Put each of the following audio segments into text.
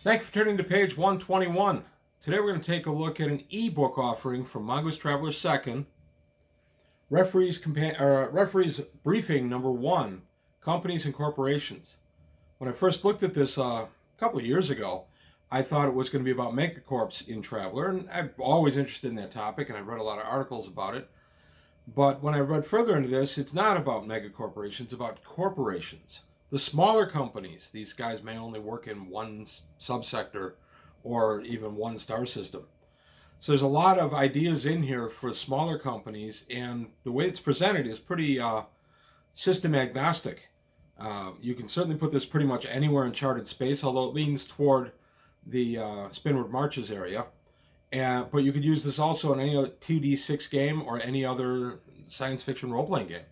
Thank you for turning to page 121. Today we're going to take a look at an ebook offering from Mongoose Traveler 2nd, Referee's Briefing number 1, Companies and Corporations. When I first looked at this a couple of years ago, I thought it was going to be about megacorps in Traveler, and I'm always interested in that topic, and I've read a lot of articles about it. But when I read further into this, it's not about megacorporations, it's about corporations. The smaller companies, these guys may only work in one subsector or even one star system. So there's a lot of ideas in here for smaller companies, and the way it's presented is pretty system agnostic. You can certainly put this pretty much anywhere in charted space, although it leans toward the Spinward Marches area. But you could use this also in any other 2D6 game or any other science fiction role-playing game.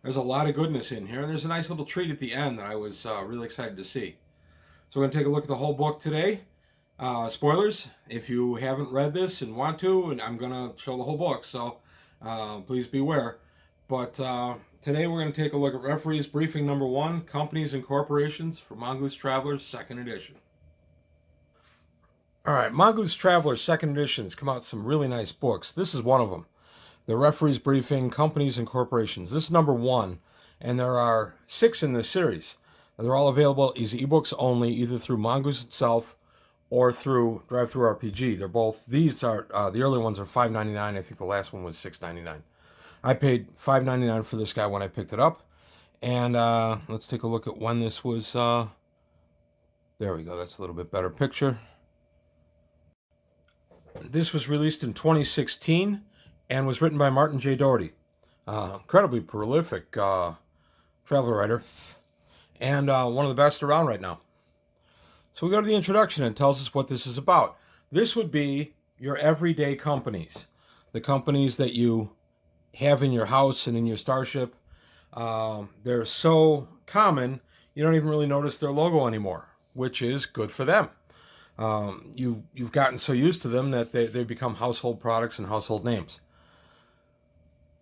There's a lot of goodness in here, and there's a nice little treat at the end that I was really excited to see. So we're going to take a look at the whole book today. Spoilers, if you haven't read this and want to, and I'm going to show the whole book, so please beware. But today we're going to take a look at Referee's Briefing number 1, Companies and Corporations for Mongoose Traveler 2nd edition. All right, Mongoose Traveler 2nd edition has come out with some really nice books. This is one of them. The Referee's Briefing, Companies and Corporations. This is number 1, and there are 6 in this series. They're all available as ebooks only, either through Mongoose itself or through DriveThruRPG. They're both, these are, the early ones are $5.99. I think the last one was $6.99. I paid $5.99 for this guy when I picked it up. And let's take a look at when this was, there we go, that's a little bit better picture. This was released in 2016 and was written by Martin J. Doherty. Incredibly prolific travel writer, and one of the best around right now. So we go to the introduction, and it tells us what this is about. This would be your everyday companies, the companies that you have in your house and in your starship. They're so common, you don't even really notice their logo anymore, which is good for them. You've gotten so used to them that they become household products and household names.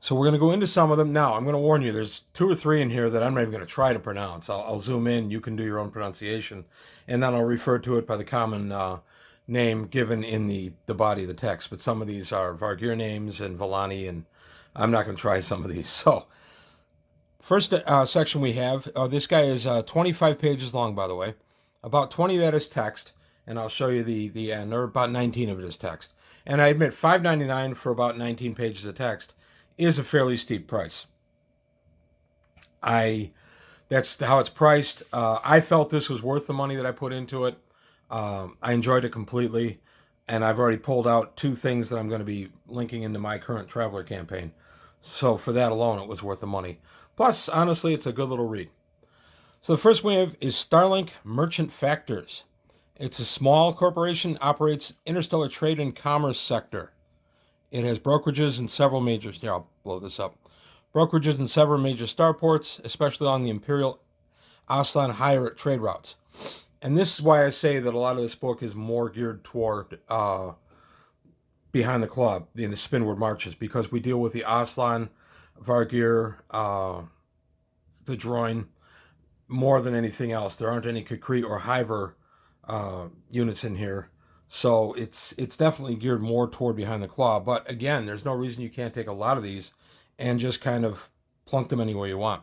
So we're going to go into some of them. Now, I'm going to warn you, there's 2 or 3 in here that I'm not even going to try to pronounce. I'll zoom in, you can do your own pronunciation, and then I'll refer to it by the common name given in the body of the text. But some of these are Vargir names and Volani, and I'm not going to try some of these. So, first section we have, this guy is 25 pages long, by the way. About 20 of that is text, and I'll show you the end, or about 19 of it is text. And I admit, $5.99 for about 19 pages of text is a fairly steep price. That's how it's priced. I felt this was worth the money that I put into it. I enjoyed it completely, and I've already pulled out 2 things that I'm going to be linking into my current Traveler campaign. So for that alone, it was worth the money. Plus, honestly, it's a good little read. So the first we have is Starlink Merchant Factors. It's a small corporation, operates interstellar trade and commerce sector. It has brokerages in several major, here, I'll blow this up. Brokerages in several major starports, especially along the Imperial, Ocelon, Ihate trade routes. And this is why I say that a lot of this book is more geared toward Behind the Club, in the Spinward Marches, because we deal with the Ocelon, Vargir, the Droin, more than anything else. There aren't any Kukri or Hiver units in here. So it's definitely geared more toward Behind the Claw. But again, there's no reason you can't take a lot of these and just kind of plunk them anywhere you want.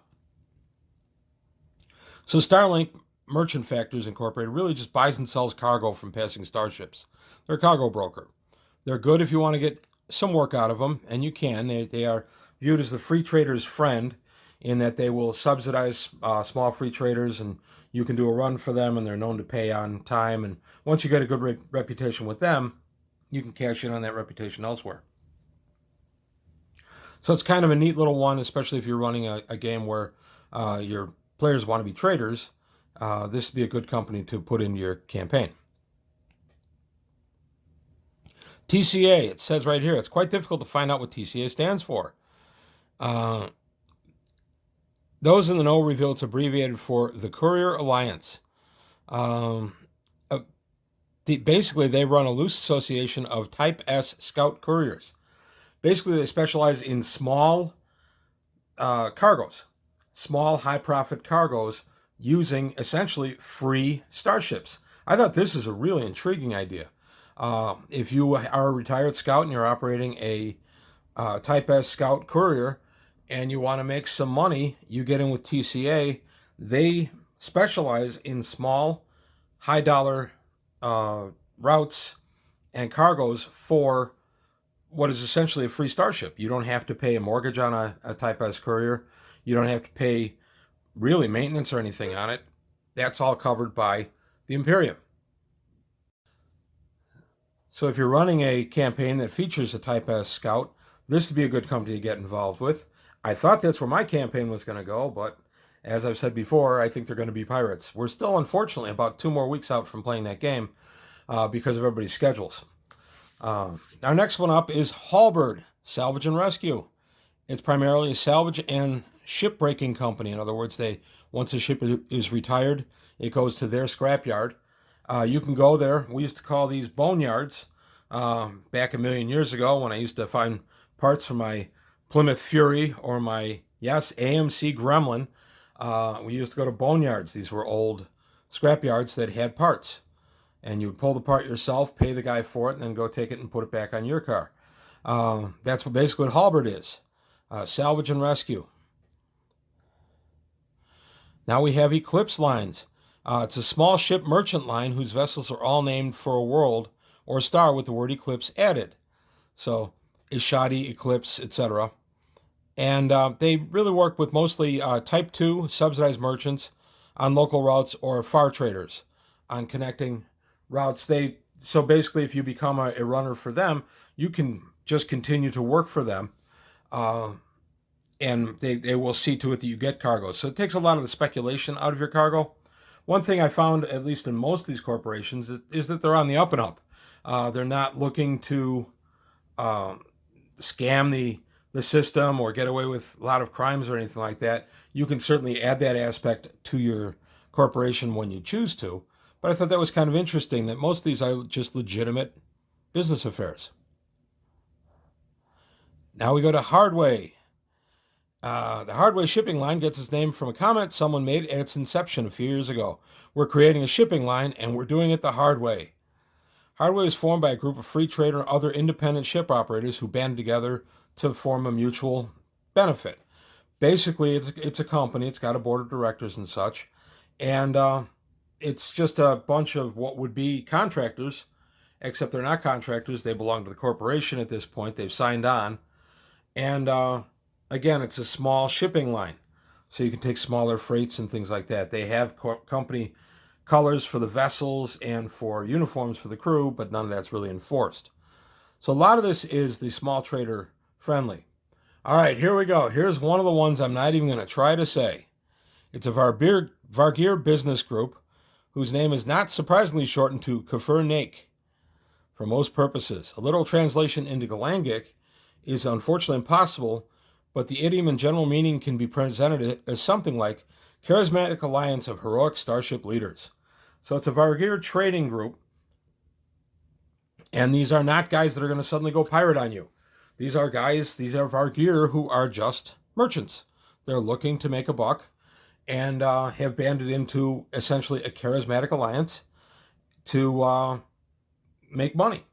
So Starlink Merchant Factors Incorporated really just buys and sells cargo from passing starships. They're a cargo broker. They're good if you want to get some work out of them, and you can. They are viewed as the free trader's friend in that they will subsidize small free traders, and you can do a run for them, and they're known to pay on time. And once you get a good reputation with them, you can cash in on that reputation elsewhere. So it's kind of a neat little one, especially if you're running a game where your players want to be traders. This would be a good company to put into your campaign. TCA, it says right here, it's quite difficult to find out what TCA stands for. Those in the know reveal it's abbreviated for the Courier Alliance. Basically, they run a loose association of Type S Scout couriers. Basically, they specialize in small cargoes, small high-profit cargoes using essentially free starships. I thought this is a really intriguing idea. If you are a retired scout and you're operating a Type S Scout courier and you want to make some money, you get in with TCA. They specialize in small, high dollar routes and cargoes for what is essentially a free starship. You don't have to pay a mortgage on a Type S courier. You don't have to pay really maintenance or anything on it. That's all covered by the Imperium. So if you're running a campaign that features a Type S Scout, this would be a good company to get involved with. I thought that's where my campaign was going to go, but as I've said before, I think they're going to be pirates. We're still, unfortunately, about 2 more weeks out from playing that game because of everybody's schedules. Our next one up is Halberd Salvage and Rescue. It's primarily a salvage and shipbreaking company. In other words, once a ship is retired, it goes to their scrapyard. You can go there. We used to call these boneyards back a million years ago when I used to find parts for my Plymouth Fury or my, yes, AMC Gremlin. We used to go to boneyards. These were old scrapyards that had parts. And you would pull the part yourself, pay the guy for it, and then go take it and put it back on your car. That's basically what Halberd is. Salvage and rescue. Now we have Eclipse Lines. It's a small ship merchant line whose vessels are all named for a world or star with the word eclipse added. So Ihate, Eclipse, etc. And they really work with mostly Type 2 subsidized merchants on local routes or far traders on connecting routes. So basically, if you become a runner for them, you can just continue to work for them. And they will see to it that you get cargo. So it takes a lot of the speculation out of your cargo. One thing I found, at least in most of these corporations, is that they're on the up and up. They're not looking to scam the system or get away with a lot of crimes or anything like that. You can certainly add that aspect to your corporation when you choose to. But I thought that was kind of interesting that most of these are just legitimate business affairs. Now we go to Hardway. The Hardway shipping line gets its name from a comment someone made at its inception a few years ago. We're creating a shipping line, and we're doing it the hard way. Hardway was formed by a group of free trade or other independent ship operators who banded together to form a mutual benefit. Basically, it's a company. It's got a board of directors and such, and it's just a bunch of what would be contractors, except they're not contractors. They belong to the corporation at this point. They've signed on, and again, it's a small shipping line, so you can take smaller freights and things like that. They have company colors for the vessels and for uniforms for the crew, but none of that's really enforced. So a lot of this is the small trader friendly. All right, here we go. Here's one of the ones I'm not even going to try to say. It's a Vargir business group whose name is not surprisingly shortened to Kafir Naik for most purposes. A literal translation into Galangic is unfortunately impossible, but the idiom and general meaning can be presented as something like charismatic alliance of heroic starship leaders. So it's a Vargir trading group, and these are not guys that are going to suddenly go pirate on you. These are Vargir who are just merchants. They're looking to make a buck and have banded into essentially a charismatic alliance to make money.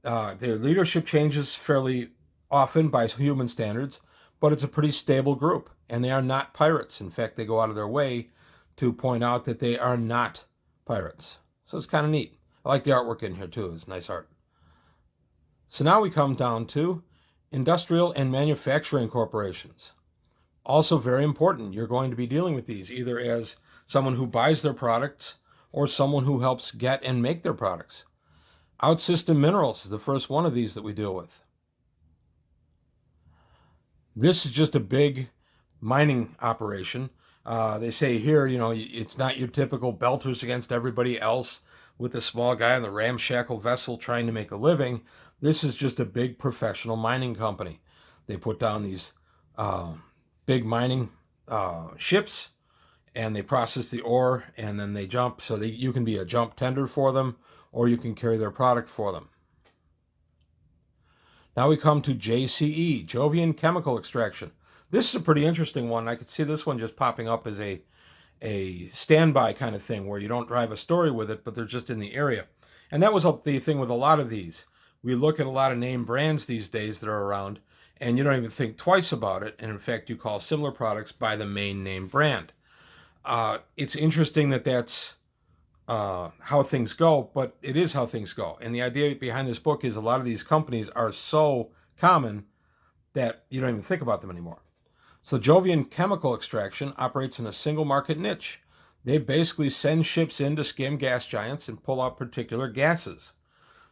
Their leadership changes fairly often by human standards, but it's a pretty stable group, and they are not pirates. In fact, they go out of their way to point out that they are not pirates. So it's kind of neat. I like the artwork in here too. It's nice art. So now we come down to industrial and manufacturing corporations. Also very important. You're going to be dealing with these either as someone who buys their products or someone who helps get and make their products. Outsystem Minerals is the first one of these that we deal with. This is just a big mining operation. They say here, it's not your typical belters against everybody else with the small guy on the ramshackle vessel trying to make a living. This is just a big professional mining company. They put down these big mining ships, and they process the ore, and then they jump. So you can be a jump tender for them, or you can carry their product for them. Now we come to JCE, Jovian Chemical Extraction. This is a pretty interesting one. I could see this one just popping up as a a standby kind of thing where you don't drive a story with it, but they're just in the area. And that was the thing with a lot of these. We look at a lot of name brands these days that are around, and you don't even think twice about it. And in fact, you call similar products by the main name brand. It's interesting that that's how things go, but it is how things go. And the idea behind this book is a lot of these companies are so common that you don't even think about them anymore. So Jovian Chemical Extraction operates in a single market niche. They basically send ships in to skim gas giants and pull out particular gases.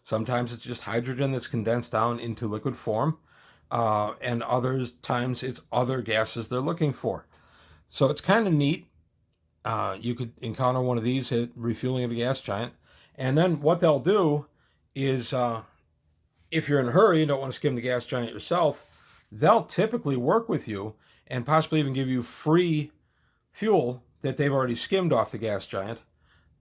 Sometimes it's just hydrogen that's condensed down into liquid form, and other times it's other gases they're looking for. So it's kind of neat. You could encounter one of these at refueling of a gas giant. And then what they'll do is, if you're in a hurry and don't want to skim the gas giant yourself, they'll typically work with you and possibly even give you free fuel that they've already skimmed off the gas giant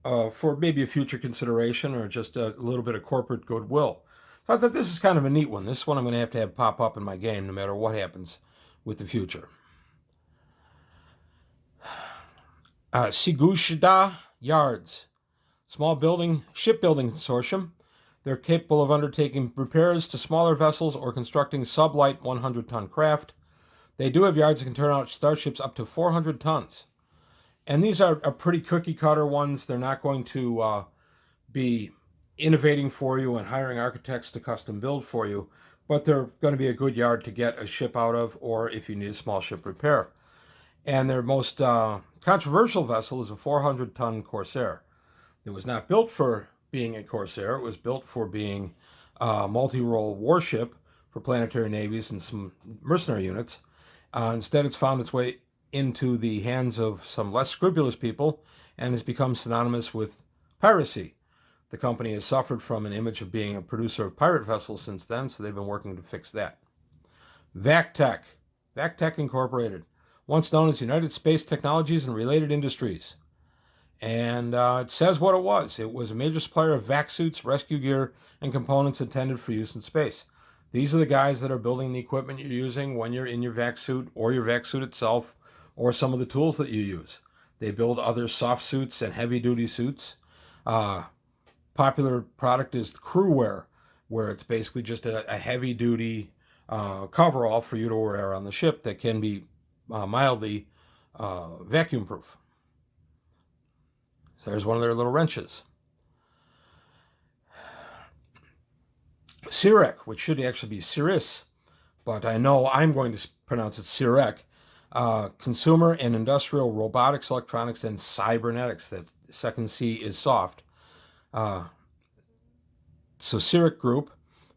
for maybe a future consideration or just a little bit of corporate goodwill. So I thought this is kind of a neat one. This one I'm going to have pop up in my game no matter what happens with the future. Segushida Yards, small shipbuilding consortium. They're capable of undertaking repairs to smaller vessels or constructing sublight 100-ton craft. They do have yards that can turn out starships up to 400 tons. And these are pretty cookie-cutter ones. They're not going to be innovating for you and hiring architects to custom build for you, but they're going to be a good yard to get a ship out of, or if you need a small ship repair. And their most controversial vessel is a 400-ton Corsair. It was not built for being a Corsair. It was built for being a multi-role warship for planetary navies and some mercenary units. Instead, it's found its way into the hands of some less scrupulous people and has become synonymous with piracy. The company has suffered from an image of being a producer of pirate vessels since then, so they've been working to fix that. VacTech Incorporated, once known as United Space Technologies and Related Industries. And it says what it was. It was a major supplier of vac suits, rescue gear, and components intended for use in space. These are the guys that are building the equipment you're using when you're in your vac suit or your vac suit itself or some of the tools that you use. They build other soft suits and heavy-duty suits. Popular product is crew wear, where it's basically just a heavy-duty coverall for you to wear on the ship that can be mildly vacuum-proof. So there's one of their little wrenches. Cirec, which should actually be Cirrus, but I know I'm going to pronounce it Cirec. Consumer and industrial robotics, electronics, and cybernetics. That second C is soft. So Cirec Group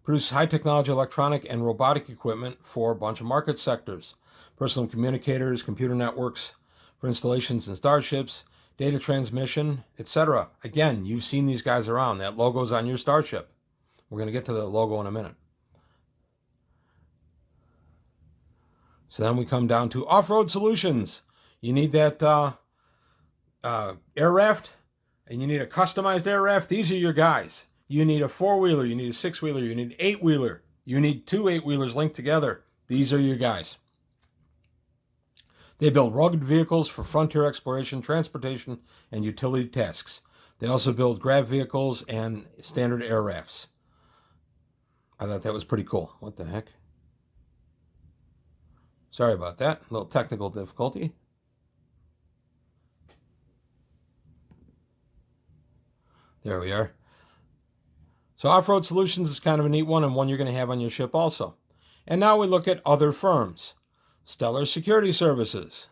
produces high-technology electronic and robotic equipment for a bunch of market sectors. Personal communicators, computer networks for installations in starships, data transmission, etc. Again, you've seen these guys around. That logo's on your starship. We're going to get to the logo in a minute. So then we come down to off-road solutions. You need that air raft, and you need a customized air raft. These are your guys. You need a four-wheeler, you need a six-wheeler, you need an eight-wheeler. You need two eight-wheelers linked together. These are your guys. They build rugged vehicles for frontier exploration, transportation, and utility tasks. They also build grav vehicles and standard air rafts. I thought that was pretty cool. What the heck? Sorry about that. A little technical difficulty. There we are. So off-road solutions is kind of a neat one and one you're going to have on your ship also. And now we look at other firms. Stellar Security Services.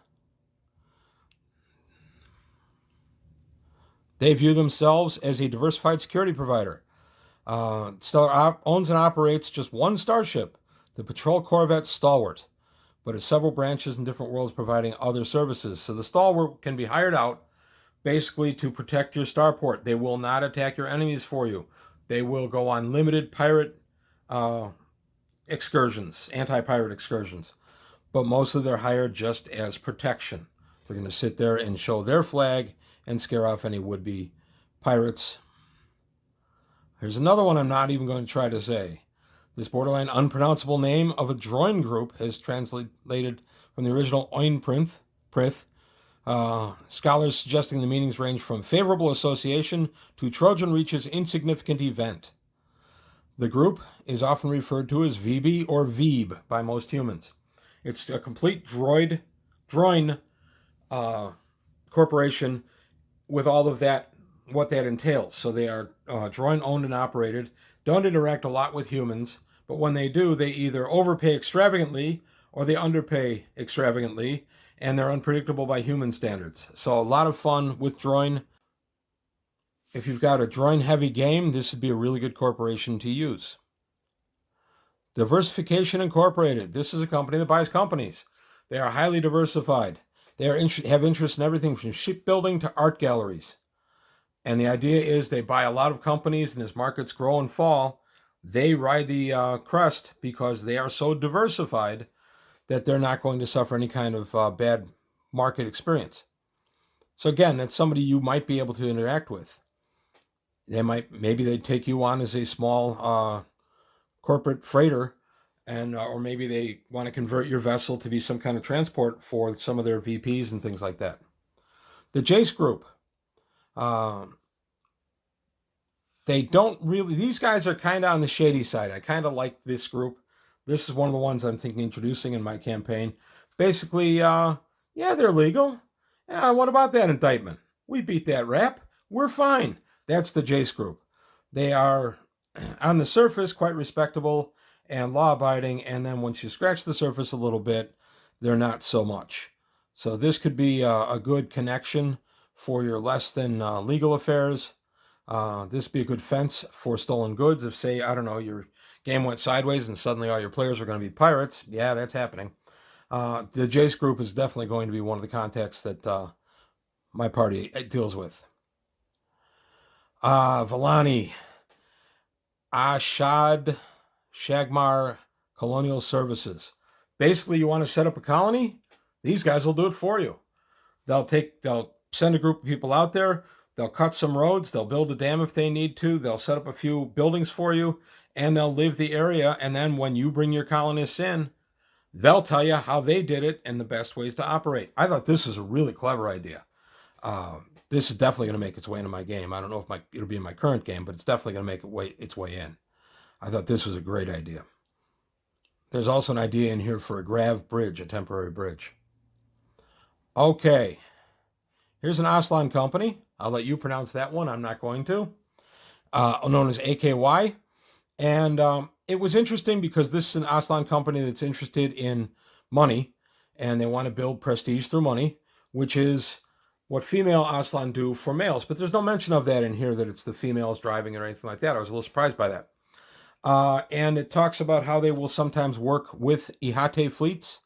They view themselves as a diversified security provider. Stellar owns and operates just one starship, the patrol corvette Stalwart, but has several branches in different worlds providing other services. So the Stalwart can be hired out basically to protect your starport. They will not attack your enemies for you. They will go on limited pirate excursions, anti-pirate excursions. But mostly they're hired just as protection. They're going to sit there and show their flag and scare off any would-be pirates. Here's another one I'm not even going to try to say. This borderline unpronounceable name of a droid group has translated from the original Oinprith, Scholars suggesting the meanings range from favorable association to Trojan reaches insignificant event. The group is often referred to as VB or VEEB by most humans. It's a complete droid corporation with all of that, what that entails. So they are drone owned and operated, don't interact a lot with humans, but when they do, they either overpay extravagantly or they underpay extravagantly, and they're unpredictable by human standards. So a lot of fun with drone. If you've got a drone heavy game, this would be a really good corporation to use. Diversification Incorporated. This is a company that buys companies. They are highly diversified. They have interest in everything from shipbuilding to art galleries. And the idea is they buy a lot of companies, and as markets grow and fall, they ride the crest because they are so diversified that they're not going to suffer any kind of bad market experience. So again, that's somebody you might be able to interact with. Maybe they'd take you on as a small corporate freighter, and or maybe they want to convert your vessel to be some kind of transport for some of their VPs and things like that. The Jace Group. They don't really, these guys are kind of on the shady side. I kind of like this group. This is one of the ones I'm thinking introducing in my campaign. Basically, yeah, they're legal. What about that indictment? We beat that rap. We're fine. That's the Jace Group. They are, on the surface, quite respectable and law-abiding, and then once you scratch the surface a little bit, they're not so much. So this could be a good connection for your less than legal affairs. This would be a good fence for stolen goods. If, say, I don't know, your game went sideways and suddenly all your players are going to be pirates. Yeah, that's happening. The Jace Group is definitely going to be one of the contacts that my party deals with. Villani, Ashad, Shagmar, Colonial Services. Basically, you want to set up a colony? These guys will do it for you. They'll send a group of people out there. They'll cut some roads. They'll build a dam if they need to. They'll set up a few buildings for you, and they'll live the area. And then when you bring your colonists in, they'll tell you how they did it and the best ways to operate. I thought this was a really clever idea. This is definitely going to make its way into my game. I don't know if it'll be in my current game, but it's definitely going to make its way in. I thought this was a great idea. There's also an idea in here for a grav bridge, a temporary bridge. Okay. Here's an Ocelon company. I'll let you pronounce that one. I'm not going to. Known as AKY. And it was interesting because this is an Ocelon company that's interested in money, and they want to build prestige through money, which is what female Ocelon do for males. But there's no mention of that in here, that it's the females driving it or anything like that. I was a little surprised by that. And it talks about how they will sometimes work with Ihate fleets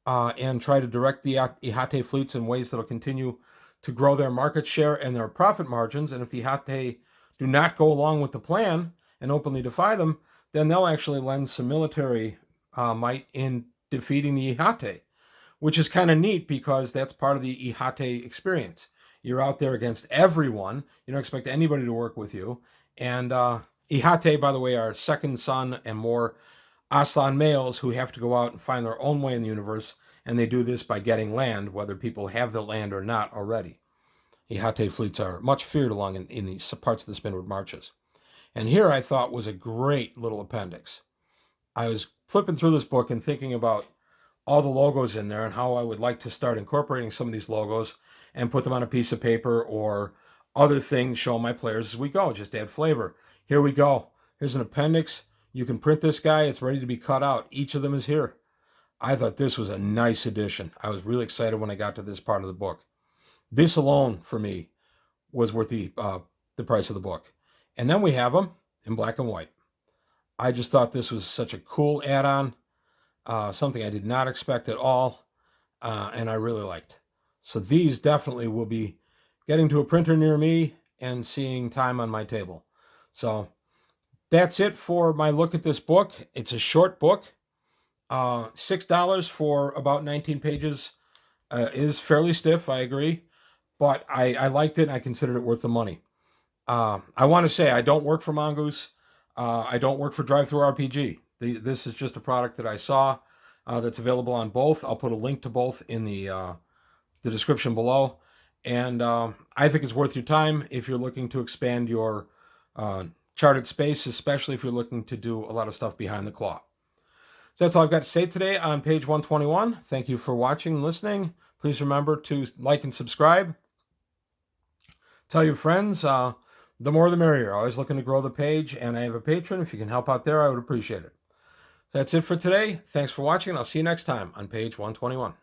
and try to direct the Ihate fleets in ways that will continue to grow their market share and their profit margins. And if the Ihate do not go along with the plan and openly defy them, then they'll actually lend some military might in defeating the Ihate, which is kind of neat because that's part of the Ihate experience. You're out there against everyone. You don't expect anybody to work with you. And Ihate, by the way, are second son and more Ocelon males who have to go out and find their own way in the universe, and they do this by getting land, whether people have the land or not already. Ihate fleets are much feared along in the parts of the Spinward Marches. And here I thought was a great little appendix. I was flipping through this book and thinking about all the logos in there and how I would like to start incorporating some of these logos and put them on a piece of paper or other things, show my players as we go, just add flavor. Here we go. Here's an appendix. You can print this guy. It's ready to be cut out. Each of them is here. I thought this was a nice addition. I was really excited when I got to this part of the book. This alone, for me, was worth the price of the book. And then we have them in black and white. I just thought this was such a cool add-on, something I did not expect at all, and I really liked. So these definitely will be getting to a printer near me and seeing time on my table. So that's it for my look at this book. It's a short book. $6 for about 19 pages is fairly stiff, I agree. But I liked it, and I considered it worth the money. I want to say I don't work for Mongoose. I don't work for DriveThruRPG. This is just a product that I saw that's available on both. I'll put a link to both in the the description below. And I think it's worth your time if you're looking to expand your charted space, especially if you're looking to do a lot of stuff behind the claw. So that's all I've got to say today on page 121. Thank you for watching and listening. Please remember to like and subscribe. Tell your friends. The more the merrier. Always looking to grow the page, and I have a Patreon. If you can help out there, I would appreciate it. That's it for today. Thanks for watching, and I'll see you next time on page 121.